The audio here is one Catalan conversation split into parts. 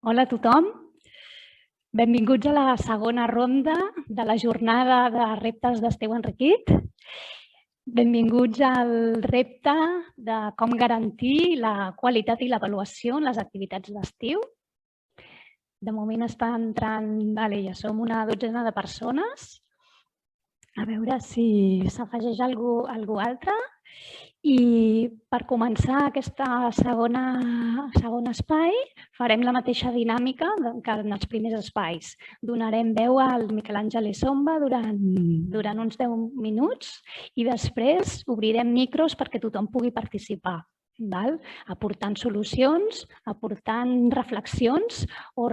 Hola a tothom. Benvinguts a la segona ronda de la jornada de reptes d'Esteu Enriquit. Benvinguts al repte de com garantir la qualitat i l'avaluació en les activitats d'estiu. De moment està entrant, ja som una dotzena de persones. A veure si s'afegeix algú altre. I per començar aquest segon espai farem la mateixa dinàmica que en els primers espais. Donarem veu al Miquel Àngel Essomba durant uns 10 minuts i després obrirem micros perquè tothom pugui participar, aportant solucions, aportant reflexions o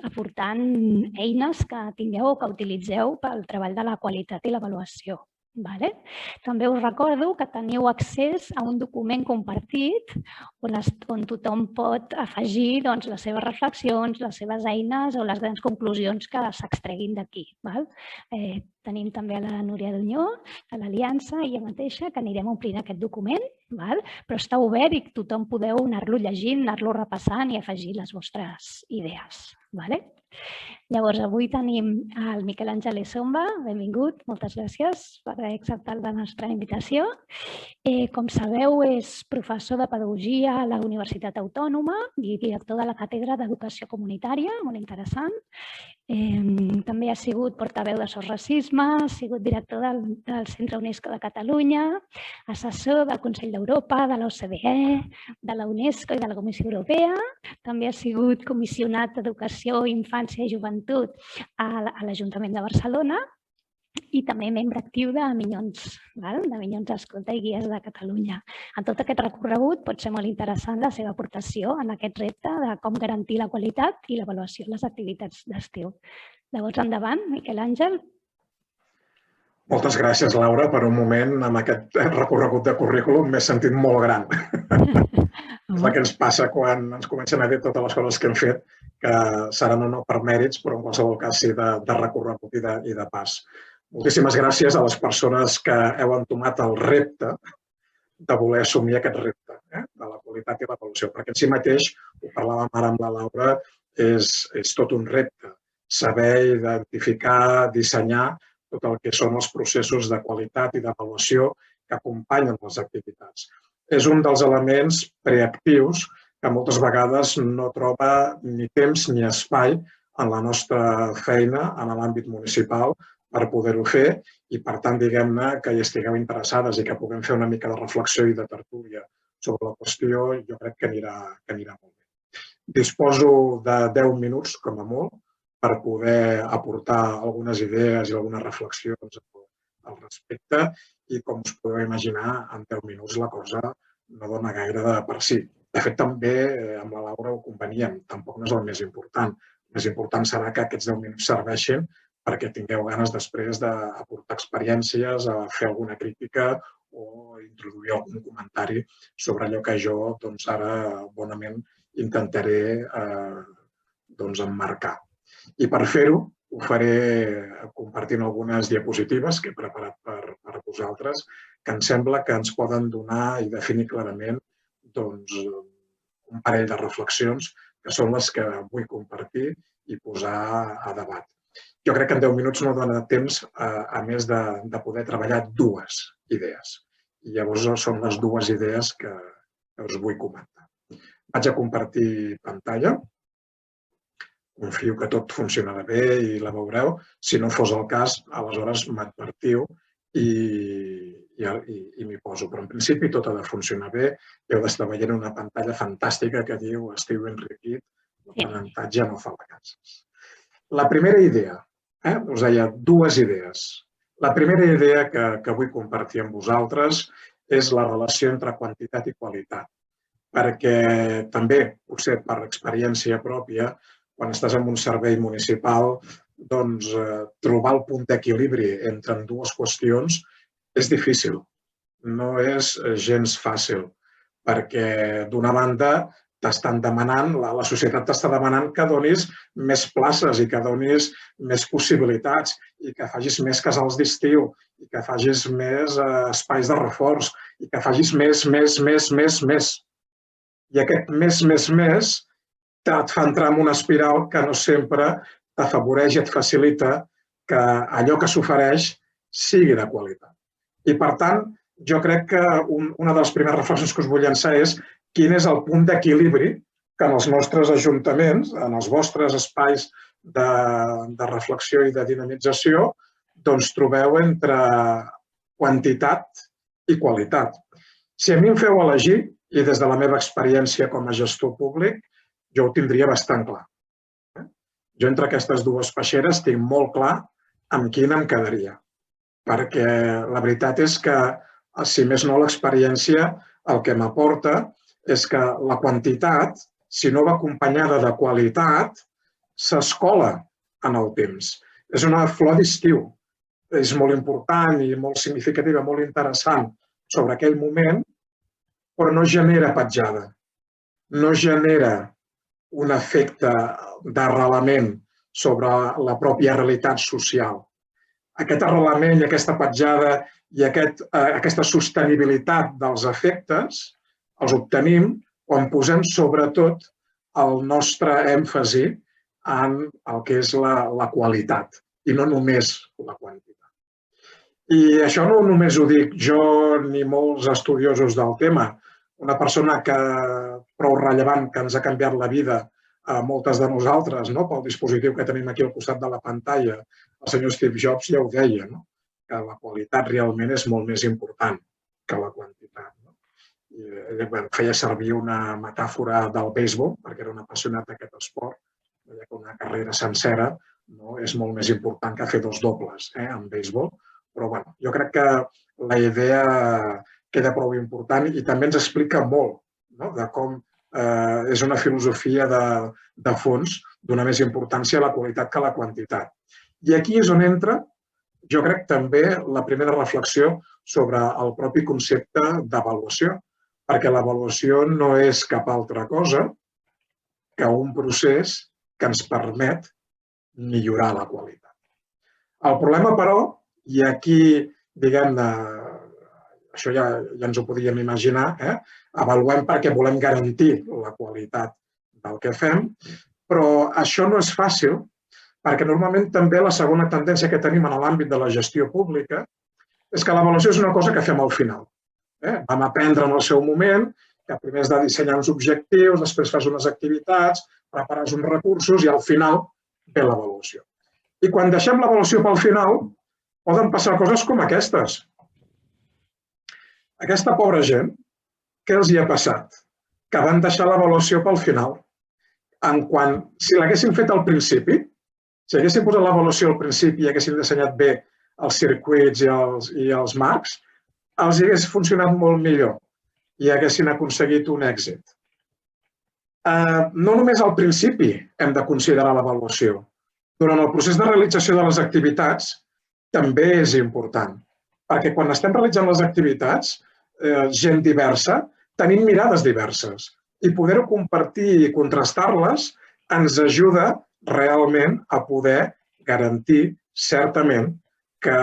aportant eines que tingueu o que utilitzeu pel treball de la qualitat i l'avaluació. També us recordo que teniu accés a un document compartit on tothom pot afegir les seves reflexions, les seves eines o les grans conclusions que s'extreguin d'aquí. Tenim també la Núria Dunyó, de l'Aliança, i jo mateixa, que anirem omplint aquest document, però està obert i tothom podeu anar-lo llegint, anar-lo repassant i afegir les vostres idees. Llavors, avui tenim el Miquel Àngel Essomba. Benvingut, moltes gràcies per haver acceptat la nostra invitació. Com sabeu, és professor de Pedagogia a la Universitat Autònoma i director de la Càtedra d'Educació Comunitària, molt interessant. També ha sigut portaveu de SOS Racisme, ha sigut director del Centre UNESCO de Catalunya, assessor del Consell d'Europa, de l'OCDE, de la UNESCO i de la Comissió Europea. També ha sigut comissionat d'Educació, Infància i Joventut a l'Ajuntament de Barcelona i també membre actiu de Minyons Escolta i Guies de Catalunya. En tot aquest recorregut pot ser molt interessant la seva aportació en aquest repte de com garantir la qualitat i l'avaluació de les activitats d'estiu. Llavors, endavant, Miquel Àngel. Moltes gràcies, Laura. Per un moment, amb aquest recorregut de currículum, m'he sentit molt gran. És el que ens passa quan ens comencen a dir totes les coses que hem fet, que seran o no per mèrits, però en qualsevol cas sí de recorregut i de pas. Moltíssimes gràcies a les persones que heu entomat el repte de voler assumir aquest repte de la qualitat i l'avaluació, perquè en si mateix, ho parlàvem ara amb la Laura, és tot un repte. Saber identificar, dissenyar tot el que són els processos de qualitat i d'avaluació que acompanyen les activitats. És un dels elements preactius que moltes vegades no troba ni temps ni espai en la nostra feina en l'àmbit municipal per poder-ho fer i, per tant, diguem-ne que hi estigueu interessades i que puguem fer una mica de reflexió i de tertúlia sobre la qüestió, jo crec que anirà molt bé. Disposo de 10 minuts, com a molt, per poder aportar algunes idees i algunes reflexions al respecte i, com us podeu imaginar, en 10 minuts la cosa no dona gaire de per si. De fet, també amb la Laura ho conveníem, tampoc no és el més important. El més important serà que aquests 10 minuts serveixin perquè tingueu ganes després d'aportar experiències, a fer alguna crítica o introduir algun comentari sobre allò que jo ara bonament intentaré emmarcar. I per fer-ho, ho faré compartint algunes diapositives que he preparat per vosaltres, que em sembla que ens poden donar i definir clarament un parell de reflexions que són les que vull compartir i posar a debat. Jo crec que en 10 minuts no dona temps, a més de poder treballar dues idees. I llavors són les dues idees que us vull comentar. Vaig a compartir pantalla. Confio que tot funcionarà bé i la veureu. Si no fos el cas, aleshores m'advertiu i m'hi poso. Però en principi tot ha de funcionar bé. Heu d'estar veient una pantalla fantàstica que diu Esteu Enriquit, l'aprenentatge no fa vacances. La primera idea, us deia, dues idees. La primera idea que vull compartir amb vosaltres és la relació entre quantitat i qualitat. Perquè també, potser per experiència pròpia, quan estàs en un servei municipal, trobar el punt d'equilibri entre dues qüestions és difícil. No és gens fàcil, perquè d'una banda t'estan demanant, la societat t'està demanant que donis més places i que donis més possibilitats i que facis més casals d'estiu i que facis més espais de reforç i que facis més. I aquest més et fa entrar en una espiral que no sempre t'afavoreix i et facilita que allò que s'ofereix sigui de qualitat. I, per tant, jo crec que una de les primeres reflexions que us vull llançar és quin és el punt d'equilibri que en els nostres ajuntaments, en els vostres espais de reflexió i de dinamització, doncs trobeu entre quantitat i qualitat. Si a mi em feu elegir, i des de la meva experiència com a gestor públic, jo ho tindria bastant clar. Jo entre aquestes dues peixeres tinc molt clar amb quina em quedaria. Perquè la veritat és que, si més no, l'experiència el que m'aporta és que la quantitat, si no va acompanyada de qualitat, s'escola en el temps. És una flor d'estiu. És molt important i molt significativa, molt interessant sobre aquell moment, però no genera petjada. No genera un efecte d'arrelament sobre la pròpia realitat social. Aquest arrelament i aquesta petjada i aquesta sostenibilitat dels efectes els obtenim quan posem sobretot el nostre èmfasi en el que és la qualitat i no només la quantitat. I això no només ho dic jo ni molts estudiosos del tema. Una persona prou rellevant que ens ha canviat la vida a moltes de nosaltres pel dispositiu que tenim aquí al costat de la pantalla, el senyor Steve Jobs ja ho deia, que la qualitat realment és molt més important que la quantitat. Ell feia servir una metàfora del béisbol, perquè era un apassionat d'aquest esport, deia que una carrera sencera és molt més important que fer 2 dobles en béisbol, però jo crec que la idea queda prou important i també ens explica molt de com és una filosofia de fons donar més importància a la qualitat que a la quantitat. I aquí és on entra, jo crec, també la primera reflexió sobre el propi concepte d'avaluació, perquè l'avaluació no és cap altra cosa que un procés que ens permet millorar la qualitat. El problema, però, i aquí, diguem-ne, això ja ens ho podíem imaginar, avaluem perquè volem garantir la qualitat del que fem, però això no és fàcil perquè normalment també la segona tendència que tenim en l'àmbit de la gestió pública és que l'avaluació és una cosa que fem al final. Vam aprendre en el seu moment que primer has de dissenyar uns objectius, després fas unes activitats, prepares uns recursos i al final ve l'avaluació. I quan deixem l'avaluació pel final, poden passar coses com aquestes. Aquesta pobra gent, què els hi ha passat? Que van deixar l'avaluació pel final. Si l'haguessin fet al principi, si haguessin posat l'avaluació al principi i haguessin dissenyat bé els circuits i els marcs, els hagués funcionat molt millor i haguessin aconseguit un èxit. No només al principi hem de considerar l'avaluació. Durant el procés de realització de les activitats també és important, perquè quan estem realitzant les activitats, gent diversa, tenim mirades diverses i poder-ho compartir i contrastar-les ens ajuda realment a poder garantir certament que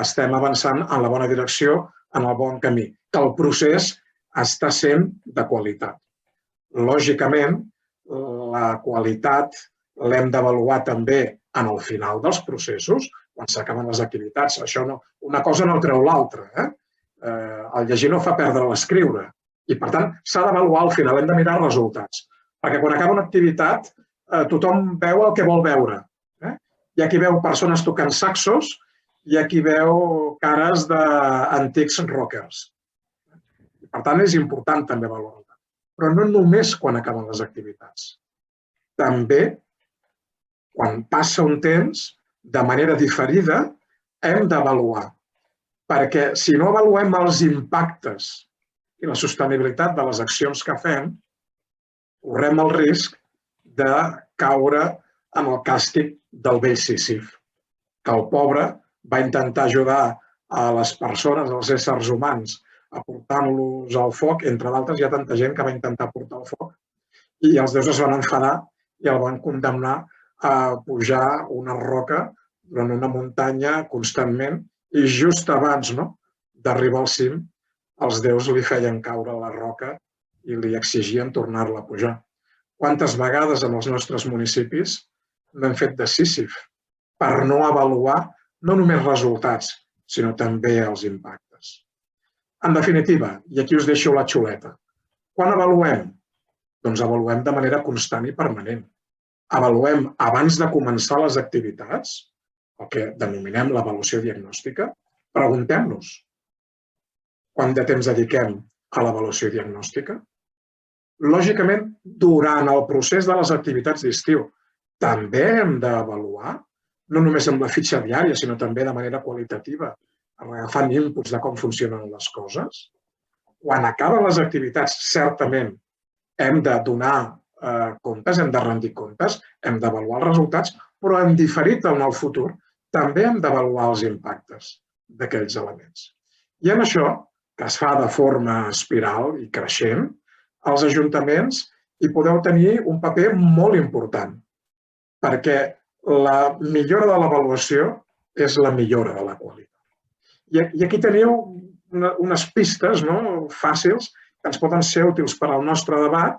estem avançant en la bona direcció, en el bon camí, que el procés està sent de qualitat. Lògicament, la qualitat l'hem d'avaluar també en el final dels processos, quan s'acaben les activitats. Una cosa no treu l'altra. El llegir no fa perdre l'escriure. I, per tant, s'ha d'avaluar al final, hem de mirar els resultats. Perquè quan acaba una activitat, tothom veu el que vol veure. Hi ha qui veu persones tocant saxos, hi ha qui veu cares d'antics rockers. Per tant, és important també valorar-la. Però no només quan acaben les activitats. També, quan passa un temps, de manera diferida, hem d'avaluar. Perquè si no avaluem els impactes i la sostenibilitat de les accions que fem, correm el risc de caure en el càstig del vell Sísif, que el pobre va intentar ajudar a les persones, als éssers humans, aportant-los al foc. Entre d'altres, hi ha tanta gent que va intentar portar el foc i els déus es van enfadar i el van condemnar a pujar una roca durant una muntanya constantment i just abans d'arribar al cim, els déus li feien caure la roca i li exigien tornar-la a pujar. Quantes vegades en els nostres municipis no hem fet de Sísif per no avaluar no només resultats, sinó també els impactes. En definitiva, i aquí us deixo la xuleta, quan avaluem? Doncs avaluem de manera constant i permanent. Avaluem abans de començar les activitats, el que denominem l'avaluació diagnòstica, preguntem-nos quant de temps dediquem a l'avaluació diagnòstica. Lògicament, durant el procés de les activitats d'estiu, també hem d'avaluar, no només amb la fitxa diària, sinó també de manera qualitativa, agafant inputs de com funcionen les coses. Quan acaben les activitats, certament, hem de donar comptes, hem de rendir comptes, hem d'avaluar els resultats, però en diferit en el futur també hem d'avaluar els impactes d'aquells elements. I en això, que es fa de forma espiral i creixent, els ajuntaments hi podeu tenir un paper molt important, perquè la millora de l'avaluació és la millora de la qualitat. I aquí teniu unes pistes fàcils que ens poden ser útils per al nostre debat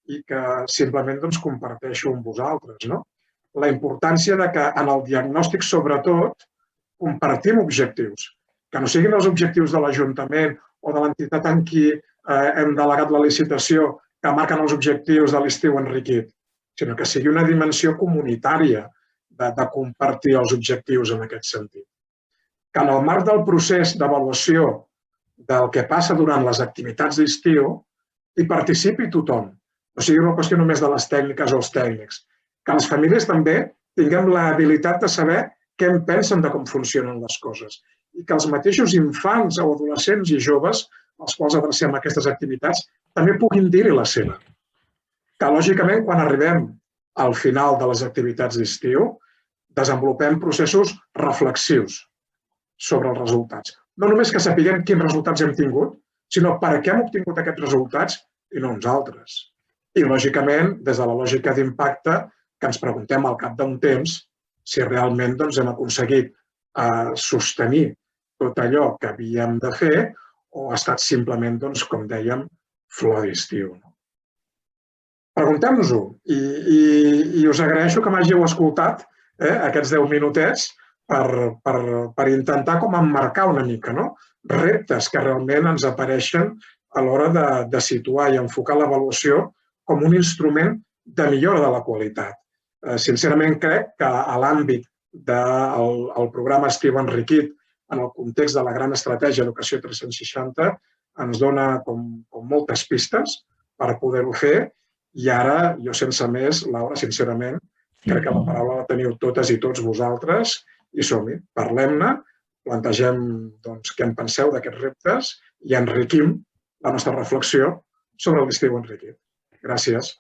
i que simplement comparteixo amb vosaltres. La importància que en el diagnòstic, sobretot, compartim objectius, que no siguin els objectius de l'Ajuntament o de l'entitat en qui hem delegat la licitació que marquen els objectius de l'estiu enriquit, sinó que sigui una dimensió comunitària de compartir els objectius en aquest sentit. Que en el marc del procés d'avaluació del que passa durant les activitats d'estiu hi participi tothom. No sigui una qüestió només de les tècniques o els tècnics. Que les famílies també tinguem l'habilitat de saber què en pensen de com funcionen les coses. I que els mateixos infants o adolescents i joves als quals adrecem aquestes activitats també puguin dir-hi la seva. Que, lògicament, quan arribem al final de les activitats d'estiu, desenvolupem processos reflexius sobre els resultats. No només que sapiguem quins resultats hem tingut, sinó per què hem obtingut aquests resultats i no uns altres. I, lògicament, des de la lògica d'impacte, que ens preguntem al cap d'un temps si realment hem aconseguit sostenir tot allò que havíem de fer o ha estat simplement, com dèiem, flor d'estiu. Preguntem-nos-ho i us agraeixo que m'hàgiu escoltat aquests 10 minutets per intentar com emmarcar una mica reptes que realment ens apareixen a l'hora de situar i enfocar l'avaluació com un instrument de millora de la qualitat. Sincerament, crec que a l'àmbit del programa Estiu Enriquit, en el context de la gran estratègia Educació 360, ens dona com moltes pistes per poder-ho fer i ara, jo sense més, Laura, sincerament, crec que la paraula la teniu totes i tots vosaltres i som-hi, parlem-ne, plantegem què en penseu d'aquests reptes i enriquim la nostra reflexió sobre l'Estiu Enriquit. Gràcies.